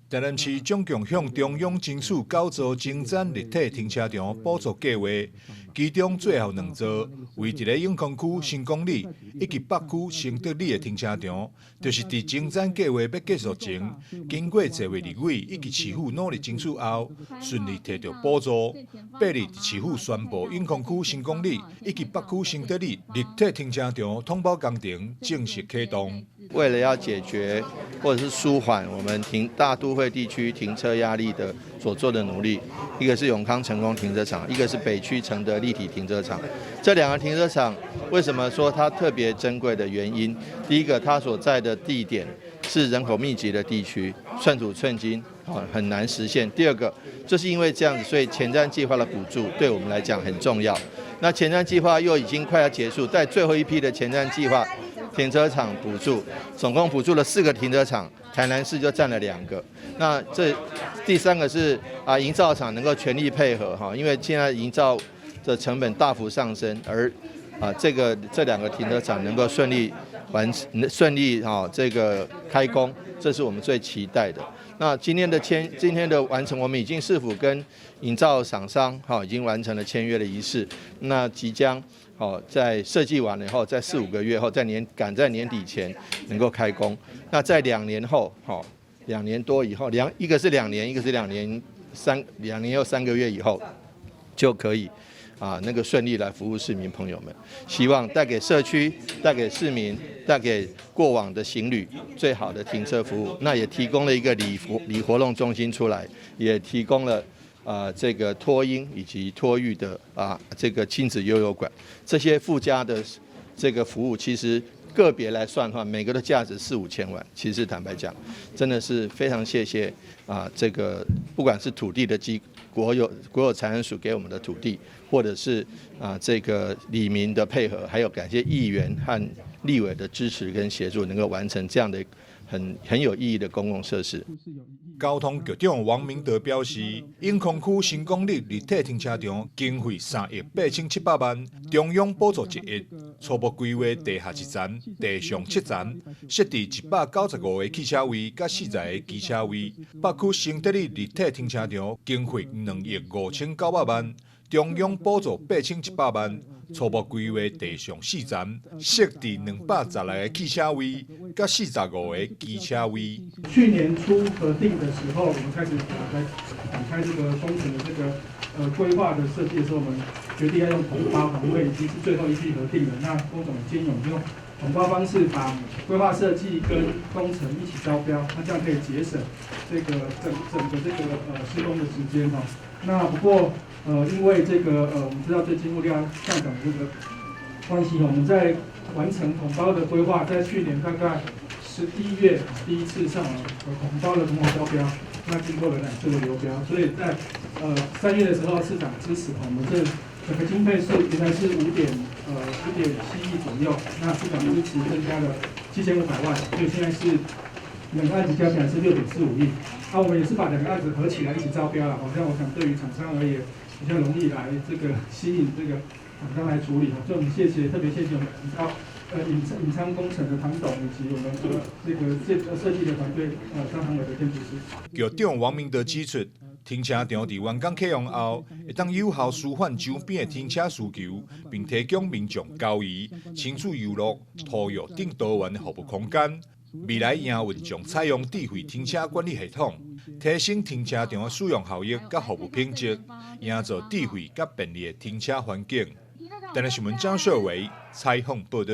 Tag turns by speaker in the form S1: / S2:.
S1: 台南市总共向中央争取9座精展立体停车场补助计划，其中最后2座为伫咧永康区新公里以及北区新德里的停车场，就是伫精展计划要结束前，经过7月立委以及市府努力争取后，顺利摕到补助。8日，市府宣布永康区新公里以及北区新德里立体停车场通包工程正式启动。
S2: 为了要解决或者是舒缓我们大都会地区停车压力的所做的努力，一个是永康成功停车场，一个是北区承德立体停车场。这2个停车场为什么说它特别珍贵的原因？第一个，它所在的地点是人口密集的地区，寸土寸金很难实现。第二个，就是因为这样子，所以前瞻计划的补助对我们来讲很重要。那前瞻计划又已经快要结束，在最后一批的前瞻计划停车场补助，总共补助了4个停车场，台南市就占了2个。那这第3个是营造厂能够全力配合因为现在营造的成本大幅上升，而这2个停车场能够顺利这个开工，这是我们最期待的。那今天的完成，我们已经市府跟营造厂商已经完成了签约的仪式，那即将在设计完了以后，在4、5个月后，赶在年底前能够开工。那在2年后，2年多以后，一个是2年，一个是2年又3个月以后，就可以那个顺利来服务市民朋友们。希望带给社区、带给市民、带给过往的行旅最好的停车服务。那也提供了一个礼活动中心出来，也提供了这个托婴以及托育的这个亲子悠游馆，这些附加的这个服务，其实个别来算的话，每个的价值4、5千万。其实坦白讲，真的是非常谢谢这个不管是土地的国有财产署给我们的土地，或者是这个里民的配合，还有感谢议员和立委的支持跟协助，能够完成这样的很有意义的公共设施。
S1: 交通局长王明德表示，永康区新公里立体停车场经费3亿8,700万，中央补助1亿，初步规划地下1站、地上7站，设置195个汽车位甲40个机车位。北区新德里立体停车场经费2亿5,900万，中央补助8,700万。初步规划地上4站，设置216个汽车位，甲45个机车位。
S3: 去年初核定的时候，我们开始展开这个工程的这个规划的设计的时候，我们决定要用统包，因为已经是最后一批核定了。那工总建议我们用统包方式，把规划设计跟工程一起招标，那这样可以节省这个整个这个施工的时间那不过因为这个我们知道最近物料上涨的这个关系，我们在完成统包的规划，在去年大概11月第一次上了统包的统筹招标，那经过了2次的流标，所以在3月的时候市场支持我们这整个经费是原来是5.7亿左右，那市场支持增加了7500万，所以现在是2个案子加起来是6.45亿。我们也是把2个案子合起来一起招标了，好像我想对于厂商而言比较容易来这个吸引这个厂商来处理所以我们特别谢谢我们引昌工程的唐董以及我们这个设计的团队张航伟的建筑师。
S1: 局长王明德指出，停车场伫完工启用后，会当有效舒缓周边的停车需求，并提供民众交易、亲子游乐、托育等多元的服务空间。未来营运将采用智慧停车管理系统，提升停车场的使用效益甲服务品质，营造智慧甲便利的停车环境。台南新闻张秀伟采访报道。